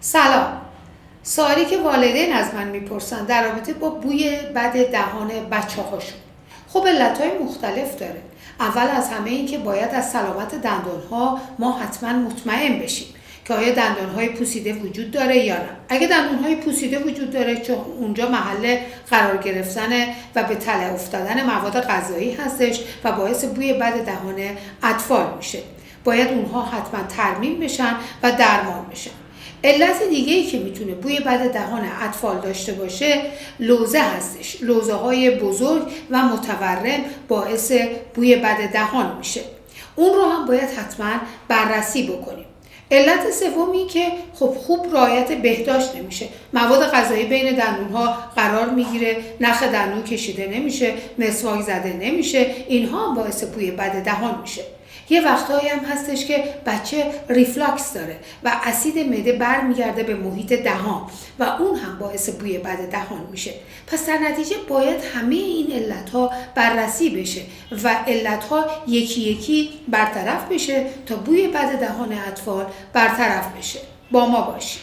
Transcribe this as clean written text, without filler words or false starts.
سلام. سوالی که والدین از من میپرسن در رابطه با بوی بد دهان بچه هاشون. خب علتهای مختلف داره. اول از همه این که باید از سلامت دندان ها ما حتما مطمئن بشیم که آیا دندان های پوسیده وجود داره یا نه. اگه دندان های پوسیده وجود داره چون اونجا محل قرار گرفتن و به تله افتادن مواد غذایی هستش و باعث بوی بد دهان اطفال میشه. باید اونها حتما ترمیم بشن و درمان بشن. علت دیگه‌ای که میتونه بوی بد دهان اطفال داشته باشه لوزه هستش. لوزه های بزرگ و متورم باعث بوی بد دهان میشه. اون رو هم باید حتما بررسی بکنیم. علت سومی که خوب رعایت بهداشت نمیشه. مواد غذایی بین دندون‌ها قرار میگیره، نخ دندون کشیده نمیشه، مسواک زده نمیشه. اینها هم باعث بوی بد دهان میشه. یه وقتایی هم هستش که بچه ریفلاکس داره و اسید معده برمیگرده به محیط دهان و اون هم باعث بوی بد دهان میشه. پس در نتیجه باید همه این علتها بررسی بشه و علتها یکی یکی برطرف بشه تا بوی بد دهان اطفال برطرف بشه. با ما باشید.